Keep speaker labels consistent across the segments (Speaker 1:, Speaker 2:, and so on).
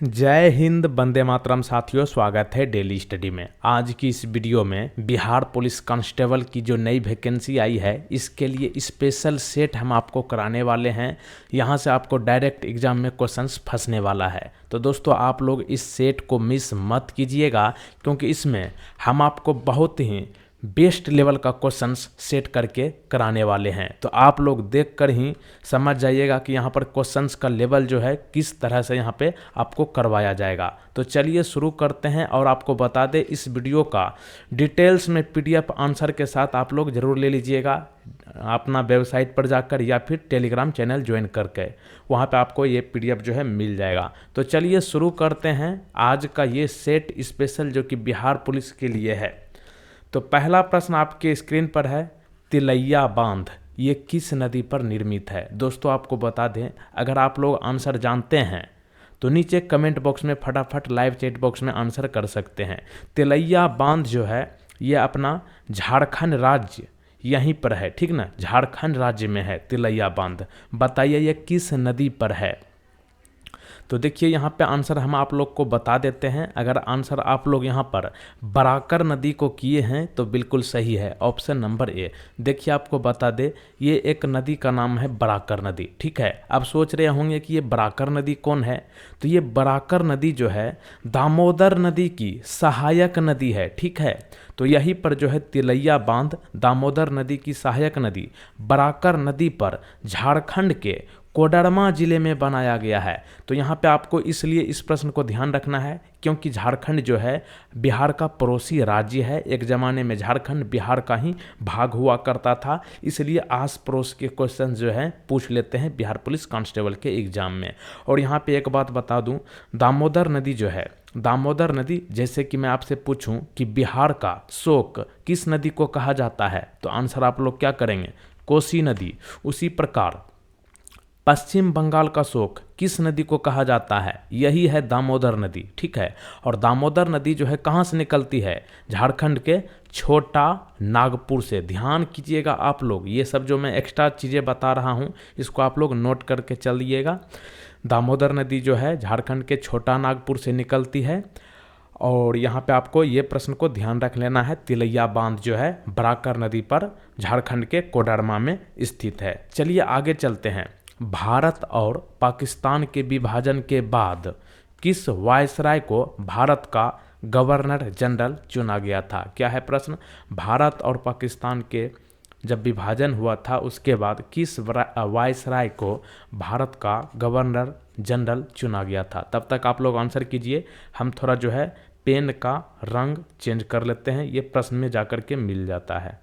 Speaker 1: जय हिंद, वंदे मातरम। साथियों, स्वागत है डेली स्टडी में। आज की इस वीडियो में बिहार पुलिस कांस्टेबल की जो नई वैकेंसी आई है, इसके लिए स्पेशल सेट हम आपको कराने वाले हैं। यहां से आपको डायरेक्ट एग्जाम में क्वेश्चंस फंसने वाला है। तो दोस्तों, आप लोग इस सेट को मिस मत कीजिएगा, क्योंकि इसमें हम आपको बहुत ही बेस्ट लेवल का क्वेश्चंस सेट करके कराने वाले हैं। तो आप लोग देखकर ही समझ जाइएगा कि यहाँ पर क्वेश्चंस का लेवल जो है किस तरह से यहाँ पे आपको करवाया जाएगा। तो चलिए शुरू करते हैं। और आपको बता दें, इस वीडियो का डिटेल्स में पीडीएफ आंसर के साथ आप लोग ज़रूर ले लीजिएगा अपना वेबसाइट पर जाकर, या फिर टेलीग्राम चैनल ज्वाइन करके। वहाँ पे आपको ये पीडीएफ जो है मिल जाएगा। तो चलिए शुरू करते हैं आज का ये सेट स्पेशल जो कि बिहार पुलिस के लिए है। तो पहला प्रश्न आपके स्क्रीन पर है, तिलैया बांध ये किस नदी पर निर्मित है? दोस्तों, आपको बता दें, अगर आप लोग आंसर जानते हैं तो नीचे कमेंट बॉक्स में फटाफट लाइव चैट बॉक्स में आंसर कर सकते हैं। तिलैया बांध जो है ये अपना झारखंड राज्य यहीं पर है, ठीक ना, झारखंड राज्य में है तिलैया बांध। बताइए ये किस नदी पर है? तो देखिए, यहाँ पे आंसर हम आप लोग को बता देते हैं। अगर आंसर आप लोग यहाँ पर बराकर नदी को किए हैं तो बिल्कुल सही है, ऑप्शन नंबर ए। देखिए, आपको बता दे, ये एक नदी का नाम है बराकर नदी, ठीक है। आप सोच रहे होंगे कि ये बराकर नदी कौन है? तो ये बराकर नदी जो है दामोदर नदी की सहायक नदी है, ठीक है। तो यहीं पर जो है तिलैया बांध दामोदर नदी की सहायक नदी बराकर नदी पर झारखंड के कोडरमा जिले में बनाया गया है। तो यहाँ पे आपको इसलिए इस प्रश्न को ध्यान रखना है, क्योंकि झारखंड जो है बिहार का पड़ोसी राज्य है। एक ज़माने में झारखंड बिहार का ही भाग हुआ करता था, इसलिए आस पड़ोस के क्वेश्चन जो है पूछ लेते हैं बिहार पुलिस कांस्टेबल के एग्जाम में। और यहाँ पे एक बात बता दूँ, दामोदर नदी जो है, दामोदर नदी, जैसे कि मैं आपसे पूछूं कि बिहार का शोक किस नदी को कहा जाता है, तो आंसर आप लोग क्या करेंगे? कोसी नदी। उसी प्रकार पश्चिम बंगाल का शोक किस नदी को कहा जाता है? यही है दामोदर नदी, ठीक है। और दामोदर नदी जो है कहाँ से निकलती है? झारखंड के छोटा नागपुर से। ध्यान कीजिएगा आप लोग, ये सब जो मैं एक्स्ट्रा चीज़ें बता रहा हूँ इसको आप लोग नोट करके चलिएगा। दामोदर नदी जो है झारखंड के छोटा नागपुर से निकलती है। और यहाँ पे आपको ये प्रश्न को ध्यान रख लेना है, तिलैया बांध जो है बराकर नदी पर झारखंड के कोडरमा में स्थित है। चलिए आगे चलते हैं। भारत और पाकिस्तान के विभाजन के बाद किस वायसराय को भारत का गवर्नर जनरल चुना गया था? क्या है प्रश्न? भारत और पाकिस्तान के जब विभाजन हुआ था उसके बाद किस वायसराय को भारत का गवर्नर जनरल चुना गया था? तब तक आप लोग आंसर कीजिए। हम थोड़ा जो है पेन का रंग चेंज कर लेते हैं, ये प्रश्न में जाकर के मिल जाता है।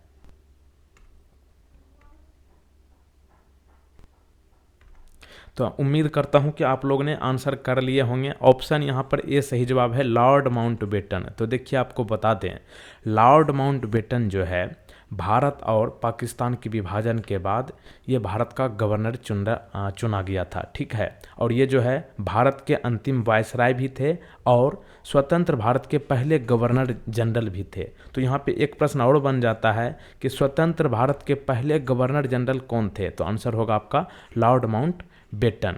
Speaker 1: तो उम्मीद करता हूं कि आप लोग ने आंसर कर लिए होंगे। ऑप्शन यहां पर ए सही जवाब है, लॉर्ड माउंटबेटन। तो देखिए, आपको बता दें, लॉर्ड माउंटबेटन जो है भारत और पाकिस्तान के विभाजन के बाद ये भारत का गवर्नर चुना गया था, ठीक है। और ये जो है भारत के अंतिम वायसराय भी थे और स्वतंत्र भारत के पहले गवर्नर जनरल भी थे। तो यहाँ पे एक प्रश्न और बन जाता है कि स्वतंत्र भारत के पहले गवर्नर जनरल कौन थे? तो आंसर होगा आपका लॉर्ड माउंटबेटन,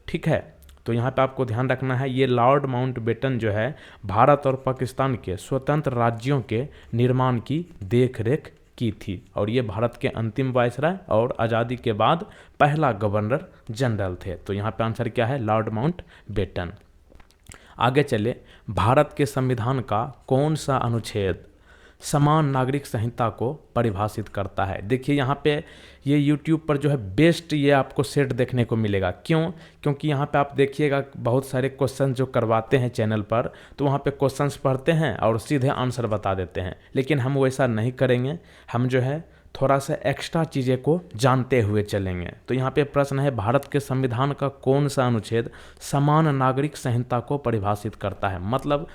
Speaker 1: ठीक है। तो यहाँ पे आपको ध्यान रखना है, ये लॉर्ड माउंटबेटन जो है भारत और पाकिस्तान के स्वतंत्र राज्यों के निर्माण की देखरेख की थी। और ये भारत के अंतिम वायसराय और आज़ादी के बाद पहला गवर्नर जनरल थे। तो यहाँ पे आंसर क्या है? Lord Mountbatten. आगे चले, भारत के संविधान का कौन सा अनुच्छेद समान नागरिक संहिता को परिभाषित करता है? देखिए, यहाँ पे ये YouTube पर जो है बेस्ट ये आपको सेट देखने को मिलेगा। क्यों? क्योंकि यहाँ पे आप देखिएगा बहुत सारे क्वेश्चन जो करवाते हैं चैनल पर, तो वहाँ पे क्वेश्चंस पढ़ते हैं और सीधे आंसर बता देते हैं। लेकिन हम वैसा नहीं करेंगे, हम जो है थोड़ा सा एक्स्ट्रा चीज़ें को जानते हुए चलेंगे। तो यहाँ पे प्रश्न है, भारत के संविधान का कौन सा अनुच्छेद समान नागरिक संहिता को परिभाषित करता है? मतलब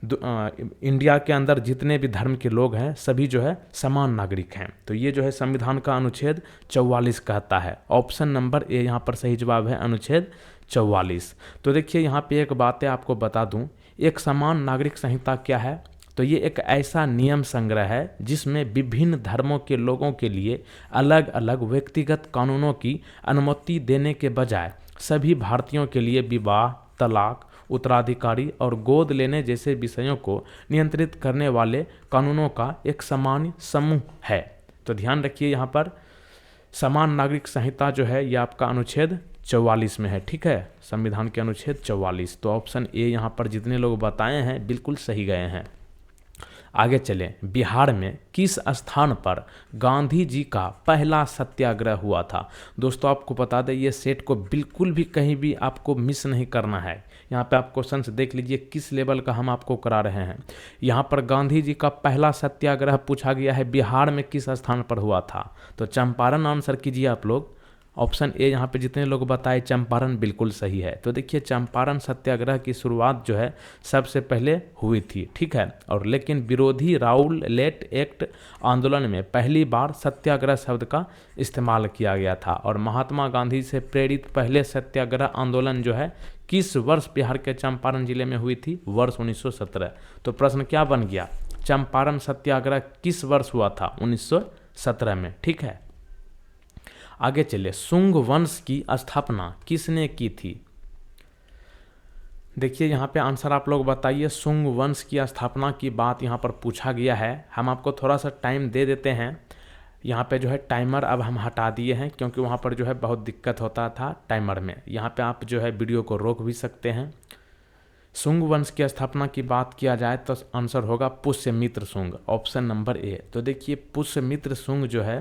Speaker 1: इंडिया के अंदर जितने भी धर्म के लोग हैं सभी जो है समान नागरिक हैं। तो ये जो है संविधान का अनुच्छेद 44 कहता है। ऑप्शन नंबर ए यहाँ पर सही जवाब है, अनुच्छेद 44। तो देखिए, यहाँ पे एक बात है आपको बता दूं, एक समान नागरिक संहिता क्या है? तो ये एक ऐसा नियम संग्रह है जिसमें विभिन्न धर्मों के लोगों के लिए अलग अलग व्यक्तिगत कानूनों की अनुमति देने के बजाय सभी भारतीयों के लिए विवाह, तलाक, उत्तराधिकारी और गोद लेने जैसे विषयों को नियंत्रित करने वाले कानूनों का एक सामान्य समूह है। तो ध्यान रखिए यहाँ पर समान नागरिक संहिता जो है ये आपका अनुच्छेद 44 में है, ठीक है, संविधान के अनुच्छेद 44। तो ऑप्शन ए यहाँ पर जितने लोग बताए हैं बिल्कुल सही गए हैं। आगे चलें, बिहार में किस स्थान पर गांधी जी का पहला सत्याग्रह हुआ था? दोस्तों आपको बता दें ये सेट को बिल्कुल भी कहीं भी आपको मिस नहीं करना है। यहाँ पे आप क्वेश्चन देख लीजिए किस लेवल का हम आपको करा रहे हैं। यहाँ पर गांधी जी का पहला सत्याग्रह पूछा गया है, बिहार में किस स्थान पर हुआ था? तो चंपारण आंसर कीजिए आप लोग। ऑप्शन ए यहाँ पे जितने लोग बताए चंपारण बिल्कुल सही है। तो देखिए चंपारण सत्याग्रह की शुरुआत जो है सबसे पहले हुई थी, ठीक है, और लेकिन विरोधी राउल लेट एक्ट आंदोलन में पहली बार सत्याग्रह शब्द का इस्तेमाल किया गया था। और महात्मा गांधी से प्रेरित पहले सत्याग्रह आंदोलन जो है किस वर्ष बिहार के चंपारण जिले में हुई थी? वर्ष 1917। तो प्रश्न क्या बन गया? चंपारण सत्याग्रह किस वर्ष हुआ था? 1917 में, ठीक है। आगे चलिए, शुंग वंश की स्थापना किसने की थी? देखिए यहाँ पे आंसर आप लोग बताइए। शुंग वंश की स्थापना की बात यहाँ पर पूछा गया है। हम आपको थोड़ा सा टाइम दे देते हैं। यहाँ पे जो है टाइमर अब हम हटा दिए हैं क्योंकि वहाँ पर जो है बहुत दिक्कत होता था टाइमर में। यहाँ पे आप जो है वीडियो को रोक भी सकते हैं। शुंग वंश की स्थापना की बात किया जाए तो आंसर होगा Pushyamitra Shunga, option number A. तो देखिए पुष्यमित्र शुंग जो है,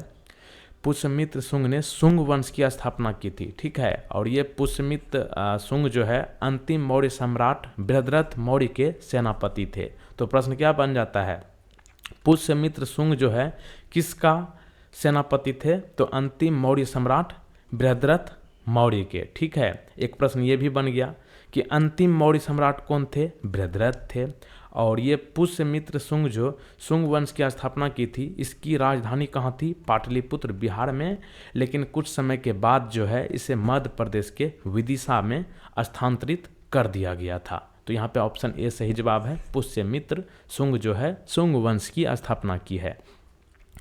Speaker 1: पुष्यमित्र शुंग ने शुंग वंश की स्थापना की थी, ठीक है। और ये पुष्यमित्र शुंग जो है अंतिम मौर्य सम्राट बृहद्रथ मौर्य के सेनापति थे। तो प्रश्न क्या बन जाता है? पुष्यमित्र शुंग जो है किसका सेनापति थे? तो अंतिम मौर्य सम्राट बृहद्रथ मौर्य के, ठीक है। एक प्रश्न ये भी बन गया कि अंतिम मौर्य सम्राट कौन थे? बृहद्रथ थे। और ये पुष्यमित्र शुंग जो शुंग वंश की स्थापना की थी, इसकी राजधानी कहाँ थी? पाटलिपुत्र, बिहार में। लेकिन कुछ समय के बाद जो है इसे मध्य प्रदेश के विदिशा में स्थानांतरित कर दिया गया था। तो यहाँ पे ऑप्शन ए सही जवाब है। पुष्यमित्र शुंग जो है शुंग वंश की स्थापना की है।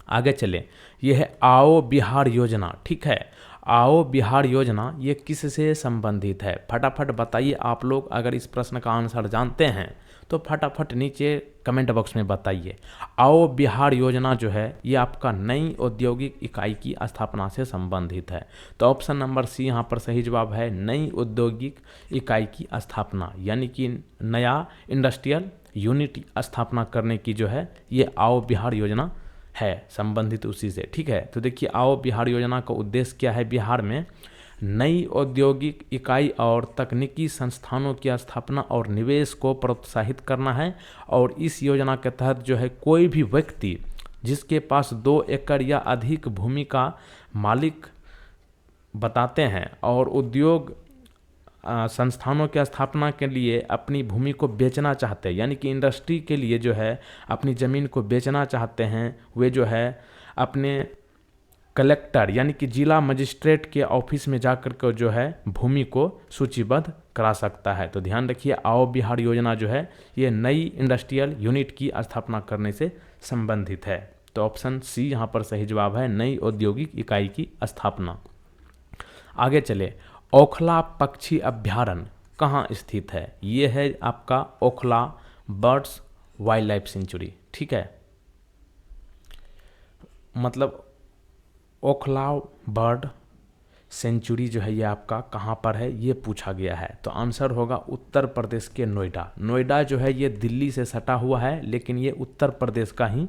Speaker 1: आगे चले, यह है आओ बिहार योजना, ठीक है। आओ बिहार योजना ये किससे संबंधित है? फटाफट बताइए आप लोग। अगर इस प्रश्न का आंसर जानते हैं तो फटाफट नीचे कमेंट बॉक्स में बताइए। आओ बिहार योजना जो है ये आपका नई औद्योगिक इकाई की स्थापना से संबंधित है। तो ऑप्शन नंबर सी यहाँ पर सही जवाब है। नई औद्योगिक इकाई की स्थापना यानी कि नया इंडस्ट्रियल यूनिट स्थापना करने की जो है ये आओ बिहार योजना है, संबंधित उसी से, ठीक है। तो देखिए आओ बिहार योजना का उद्देश्य क्या है? बिहार में नई औद्योगिक इकाई और तकनीकी संस्थानों की स्थापना और निवेश को प्रोत्साहित करना है। और इस योजना के तहत जो है कोई भी व्यक्ति जिसके पास 2 एकड़ या अधिक भूमि का मालिक बताते हैं और उद्योग संस्थानों की स्थापना के लिए अपनी भूमि को बेचना चाहते हैं, यानी कि इंडस्ट्री के लिए जो है अपनी ज़मीन को बेचना चाहते हैं, वे जो है अपने कलेक्टर यानी कि जिला मजिस्ट्रेट के ऑफिस में जाकर के जो है भूमि को सूचीबद्ध करा सकता है। तो ध्यान रखिए आओ बिहार योजना जो है ये नई इंडस्ट्रियल यूनिट की स्थापना करने से संबंधित है। तो ऑप्शन सी यहाँ पर सही जवाब है, नई औद्योगिक इकाई की स्थापना। आगे चले, ओखला पक्षी अभ्यारण्य कहाँ स्थित है? ये है आपका Okhla birds wild life sanctuary, ठीक है। मतलब ओखला बर्ड सेंचुरी जो है ये आपका कहाँ पर है ये पूछा गया है। तो आंसर होगा उत्तर प्रदेश के नोएडा। नोएडा जो है ये दिल्ली से सटा हुआ है लेकिन ये उत्तर प्रदेश का ही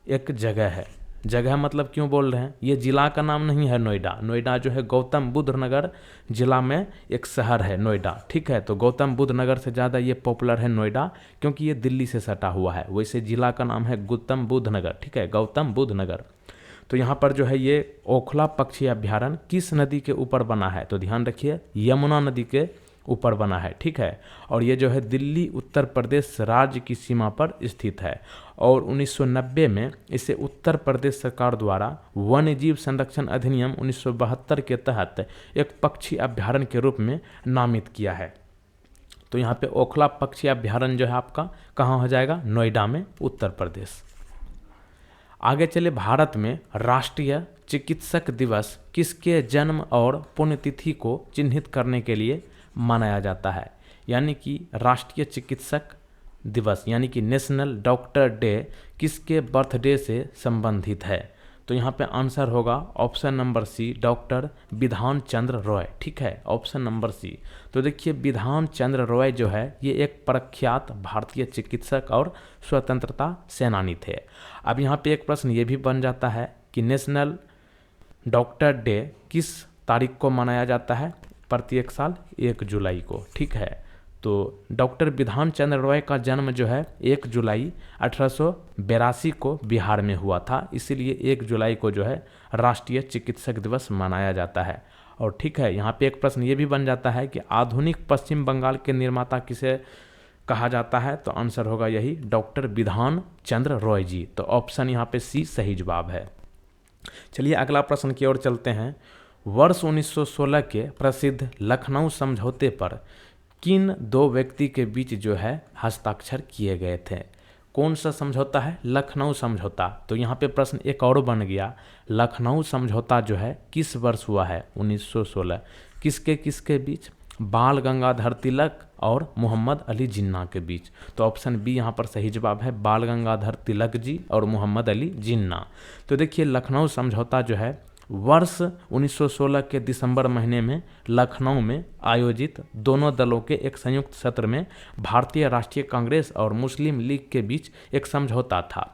Speaker 1: एक जगह है। जगह मतलब क्यों बोल रहे हैं? ये जिला का नाम नहीं है नोएडा। नोएडा जो है गौतम बुद्ध नगर जिला में एक शहर है नोएडा, ठीक है। तो गौतम बुद्ध नगर से ज़्यादा ये पॉपुलर है नोएडा क्योंकि ये दिल्ली से सटा हुआ है। वैसे जिला का नाम है गौतम बुद्ध नगर, ठीक है, गौतम बुद्ध नगर। तो यहाँ पर जो है ये ओखला पक्षी अभ्यारण्य किस नदी के ऊपर बना है? तो ध्यान रखिए यमुना नदी के ऊपर बना है, ठीक है। और ये जो है दिल्ली उत्तर प्रदेश राज्य की सीमा पर स्थित है। और 1990 में इसे उत्तर प्रदेश सरकार द्वारा वन्य जीव संरक्षण अधिनियम 1972 के तहत एक पक्षी अभ्यारण्य के रूप में नामित किया है। तो यहाँ पे ओखला पक्षी अभ्यारण्य जो है आपका कहाँ हो जाएगा? नोएडा में, उत्तर प्रदेश। आगे चले, भारत में राष्ट्रीय चिकित्सक दिवस किसके जन्म और पुण्यतिथि को चिन्हित करने के लिए मनाया जाता है? यानी कि राष्ट्रीय चिकित्सक दिवस यानी कि नेशनल डॉक्टर डे किसके बर्थडे से संबंधित है? तो यहाँ पे आंसर होगा ऑप्शन नंबर सी, डॉक्टर बिधान चंद्र रॉय। ठीक है, ऑप्शन नंबर सी। तो देखिए बिधान चंद्र रॉय जो है ये एक प्रख्यात भारतीय चिकित्सक और स्वतंत्रता सेनानी थे। अब यहाँ पे एक प्रश्न ये भी बन जाता है कि नेशनल डॉक्टर डे किस तारीख को मनाया जाता है प्रत्येक साल? 1 जुलाई को। ठीक है, तो डॉक्टर बिधान चंद्र रॉय का जन्म जो है 1 जुलाई 1882 को बिहार में हुआ था, इसीलिए 1 जुलाई को जो है राष्ट्रीय चिकित्सक दिवस मनाया जाता है। और ठीक है, यहाँ पे एक प्रश्न ये भी बन जाता है कि आधुनिक पश्चिम बंगाल के निर्माता किसे कहा जाता है? तो आंसर होगा यही डॉक्टर बिधान चंद्र रॉय जी। तो ऑप्शन यहाँ पे सी सही जवाब है। चलिए अगला प्रश्न की ओर चलते हैं। वर्ष 1916 के प्रसिद्ध लखनऊ समझौते पर किन 2 व्यक्ति के बीच जो है हस्ताक्षर किए गए थे? कौन सा समझौता है? लखनऊ समझौता। तो यहाँ पे प्रश्न एक और बन गया, लखनऊ समझौता जो है किस वर्ष हुआ है? 1916। किसके किसके बीच? बाल गंगाधर तिलक और मोहम्मद अली जिन्ना के बीच। तो ऑप्शन बी यहाँ पर सही जवाब है, बाल गंगाधर तिलक जी और मोहम्मद अली जिन्ना। तो देखिए लखनऊ समझौता जो है वर्ष 1916 के दिसंबर महीने में लखनऊ में आयोजित दोनों दलों के एक संयुक्त सत्र में भारतीय राष्ट्रीय कांग्रेस और मुस्लिम लीग के बीच एक समझौता था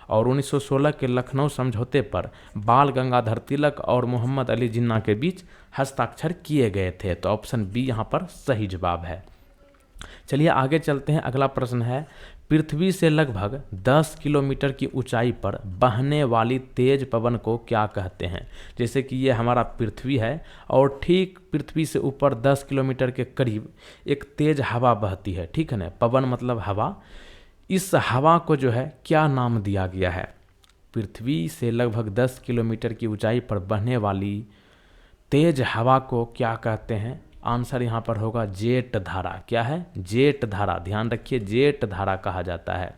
Speaker 1: और 1916 के लखनऊ समझौते पर बाल गंगाधर तिलक और मोहम्मद अली जिन्ना के बीच हस्ताक्षर किए गए थे। तो ऑप्शन बी यहाँ पर सही जवाब है। चलिए आगे चलते हैं। अगला प्रश्न है, पृथ्वी से लगभग 10 किलोमीटर की ऊंचाई पर बहने वाली तेज पवन को क्या कहते हैं? जैसे कि ये हमारा पृथ्वी है और ठीक पृथ्वी से ऊपर 10 किलोमीटर के करीब एक तेज हवा बहती है। ठीक है ना, पवन मतलब हवा। इस हवा को जो है क्या नाम दिया गया है? पृथ्वी से लगभग 10 किलोमीटर की ऊंचाई पर बहने वाली तेज हवा को क्या कहते हैं? आंसर यहाँ पर होगा जेट धारा। क्या है? जेट धारा। ध्यान रखिए, जेट धारा कहा जाता है।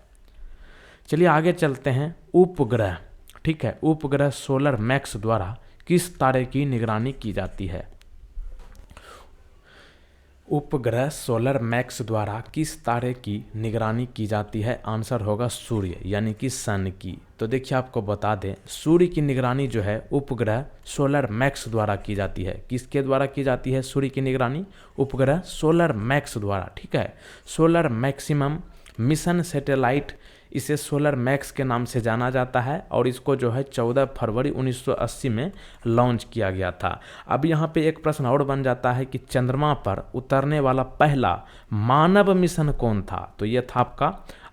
Speaker 1: चलिए आगे चलते हैं। उपग्रह, ठीक है, उपग्रह सोलर मैक्स द्वारा किस तारे की निगरानी की जाती है? उपग्रह सोलर मैक्स द्वारा किस तारे की निगरानी की जाती है? आंसर होगा सूर्य यानी कि सन की। तो देखिए आपको बता दें, सूर्य की निगरानी जो है उपग्रह सोलर मैक्स द्वारा की जाती है। किसके द्वारा की जाती है सूर्य की निगरानी? उपग्रह सोलर मैक्स द्वारा। ठीक है, सोलर मैक्सिमम मिशन सैटेलाइट, इसे सोलर मैक्स के नाम से जाना जाता है और इसको जो है 14 फरवरी 1980 में लॉन्च किया गया था। अब यहाँ पे एक प्रश्न और बन जाता है कि चंद्रमा पर उतरने वाला पहला मानव मिशन कौन था? तो ये था आपका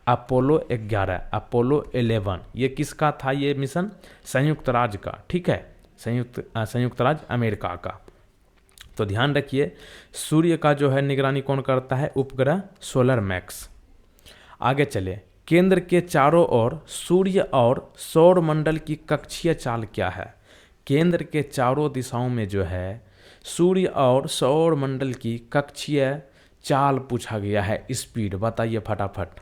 Speaker 1: अपोलो 11, अपोलो 11। ये किसका था ये मिशन? संयुक्त राज्य का। ठीक है, संयुक्त राज्य अमेरिका का। तो ध्यान रखिए, सूर्य का जो है निगरानी कौन करता है? उपग्रह सोलर मैक्स। आगे चले। केंद्र के चारों ओर सूर्य और सौर मंडल की कक्षीय चाल क्या है? केंद्र के चारों दिशाओं में जो है सूर्य और सौर मंडल की कक्षीय चाल पूछा गया है। स्पीड बताइए फटाफट।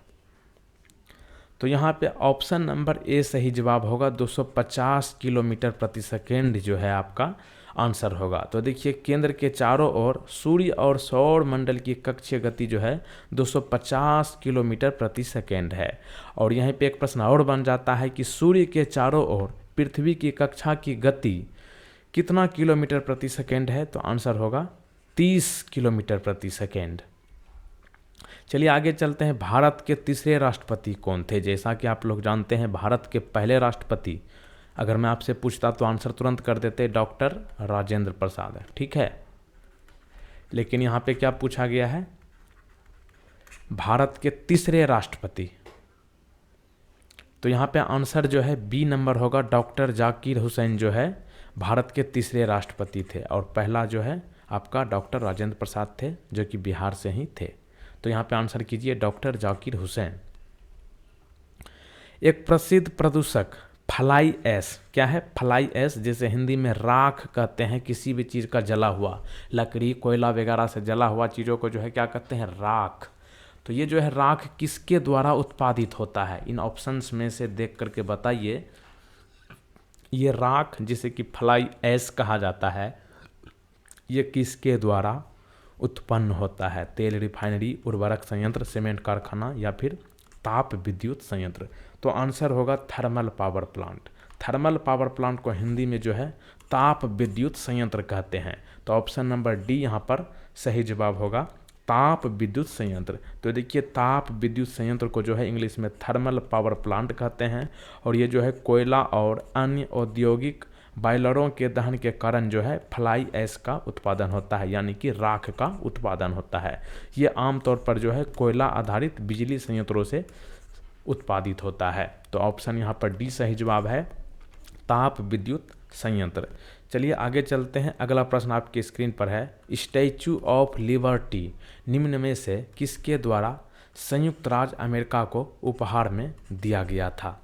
Speaker 1: तो यहाँ पे ऑप्शन नंबर ए सही जवाब होगा। 250 किलोमीटर प्रति सेकेंड जो है आपका आंसर होगा। तो देखिए केंद्र के चारों ओर सूर्य और सौर मंडल की कक्षीय गति जो है 250 किलोमीटर प्रति सेकेंड है। और यहीं पे एक प्रश्न और बन जाता है कि सूर्य के चारों ओर पृथ्वी की कक्षा की गति कितना किलोमीटर प्रति सेकेंड है? तो आंसर होगा 30 किलोमीटर प्रति सेकेंड। चलिए आगे चलते हैं। भारत के तीसरे राष्ट्रपति कौन थे? जैसा कि आप लोग जानते हैं भारत के पहले राष्ट्रपति अगर मैं आपसे पूछता तो आंसर तुरंत कर देते, डॉक्टर राजेंद्र प्रसाद। ठीक है, लेकिन यहाँ पे क्या पूछा गया है? भारत के तीसरे राष्ट्रपति। तो यहाँ पे आंसर जो है बी नंबर होगा। डॉक्टर जाकिर हुसैन जो है भारत के तीसरे राष्ट्रपति थे और पहला जो है आपका डॉक्टर राजेंद्र प्रसाद थे जो कि बिहार से ही थे। तो यहाँ पे आंसर कीजिए डॉक्टर जाकिर हुसैन। एक प्रसिद्ध प्रदूषक फ्लाई ऐश, क्या है फ्लाई ऐश? जैसे हिंदी में राख कहते हैं किसी भी चीज़ का जला हुआ, लकड़ी कोयला वगैरह से जला हुआ चीज़ों को जो है क्या कहते हैं? राख। तो ये जो है राख किसके द्वारा उत्पादित होता है? इन ऑप्शंस में से देख करके बताइए। ये राख जिसे कि फ्लाई ऐश कहा जाता है, ये किसके द्वारा उत्पन्न होता है? तेल रिफाइनरी, उर्वरक संयंत्र, सीमेंट कारखाना या फिर ताप विद्युत संयंत्र। तो आंसर होगा thermal power plant. Thermal power plant को हिंदी में जो है ताप विद्युत संयंत्र कहते हैं। तो ऑप्शन नंबर डी यहाँ पर सही जवाब होगा, ताप विद्युत संयंत्र। तो देखिए ताप विद्युत संयंत्र को जो है इंग्लिश में थर्मल पावर प्लांट कहते हैं, और ये जो है कोयला और अन्य औद्योगिक बॉयलरों के दहन के कारण जो है फ्लाई ऐश का उत्पादन होता है, यानी कि राख का उत्पादन होता है। ये आमतौर पर जो है कोयला आधारित बिजली संयंत्रों से उत्पादित होता है। तो ऑप्शन यहाँ पर डी सही जवाब है, ताप विद्युत संयंत्र। चलिए आगे चलते हैं। अगला प्रश्न आपकी स्क्रीन पर है, स्टैचू ऑफ लिबर्टी निम्न में से किसके द्वारा संयुक्त राज्य अमेरिका को उपहार में दिया गया था?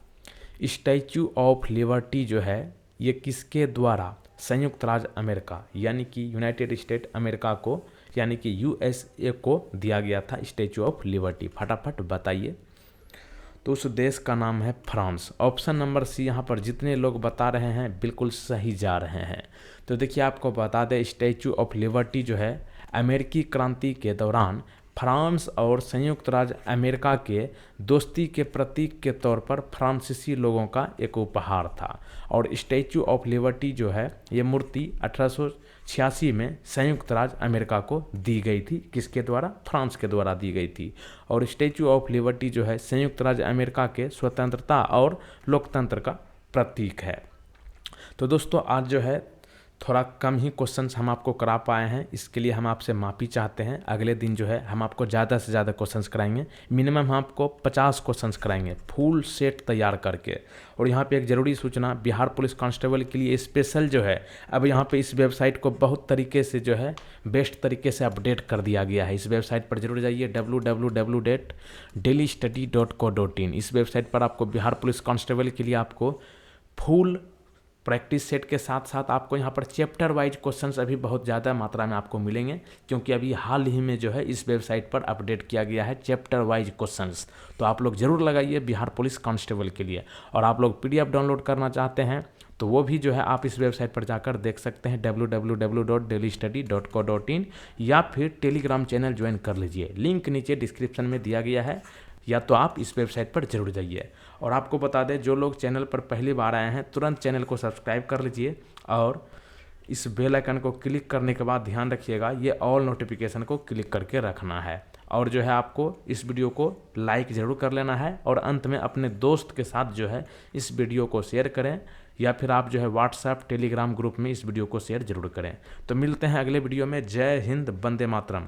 Speaker 1: स्टैचू ऑफ लिबर्टी जो है ये किसके द्वारा संयुक्त राज्य अमेरिका यानी कि यूनाइटेड स्टेट अमेरिका को यानी कि यूएसए को दिया गया था स्टैचू ऑफ लिबर्टी? फटाफट बताइए। तो उस देश का नाम है फ्रांस। ऑप्शन नंबर सी यहाँ पर जितने लोग बता रहे हैं बिल्कुल सही जा रहे हैं। तो देखिए आपको बता दें स्टैचू ऑफ लिबर्टी जो है अमेरिकी क्रांति के दौरान फ्रांस और संयुक्त राज्य अमेरिका के दोस्ती के प्रतीक के तौर पर फ्रांसीसी लोगों का एक उपहार था। और स्टैचू ऑफ लिबर्टी जो है ये मूर्ति 1886 में संयुक्त राज्य अमेरिका को दी गई थी। किसके द्वारा? फ्रांस के द्वारा दी गई थी। और स्टैचू ऑफ लिबर्टी जो है संयुक्त राज्य अमेरिका के स्वतंत्रता और लोकतंत्र का प्रतीक है। तो दोस्तों आज जो है थोड़ा कम ही क्वेश्चंस हम आपको करा पाए हैं, इसके लिए हम आपसे माफ़ी चाहते हैं। अगले दिन जो है हम आपको ज़्यादा से ज़्यादा क्वेश्चंस कराएंगे। मिनिमम हम आपको 50 क्वेश्चंस कराएंगे फुल सेट तैयार करके। और यहाँ पे एक ज़रूरी सूचना, बिहार पुलिस कांस्टेबल के लिए स्पेशल जो है अब यहाँ पे इस वेबसाइट को बहुत तरीके से जो है बेस्ट तरीके से अपडेट कर दिया गया है। इस वेबसाइट पर जरूर जाइए www.delhistudy.co.in। इस वेबसाइट पर आपको बिहार पुलिस कांस्टेबल के लिए आपको फुल प्रैक्टिस सेट के साथ साथ आपको यहाँ पर चैप्टर वाइज क्वेश्चंस अभी बहुत ज़्यादा मात्रा में आपको मिलेंगे, क्योंकि अभी हाल ही में जो है इस वेबसाइट पर अपडेट किया गया है चैप्टर वाइज क्वेश्चंस। तो आप लोग ज़रूर लगाइए बिहार पुलिस कांस्टेबल के लिए। और आप लोग PDF डाउनलोड करना चाहते हैं तो वो भी जो है आप इस वेबसाइट पर जाकर देख सकते हैं www.delhistudy.co.in, या फिर टेलीग्राम चैनल ज्वाइन कर लीजिए। लिंक नीचे डिस्क्रिप्शन में दिया गया है, या तो आप इस वेबसाइट पर जरूर जाइए। और आपको बता दें जो लोग चैनल पर पहली बार आए हैं तुरंत चैनल को सब्सक्राइब कर लीजिए, और इस बेल आइकन को क्लिक करने के बाद ध्यान रखिएगा ये ऑल नोटिफिकेशन को क्लिक करके रखना है। और जो है आपको इस वीडियो को लाइक ज़रूर कर लेना है, और अंत में अपने दोस्त के साथ जो है इस वीडियो को शेयर करें, या फिर आप जो है व्हाट्सएप टेलीग्राम ग्रुप में इस वीडियो को शेयर जरूर करें। तो मिलते हैं अगले वीडियो में। जय हिंद, वंदे मातरम।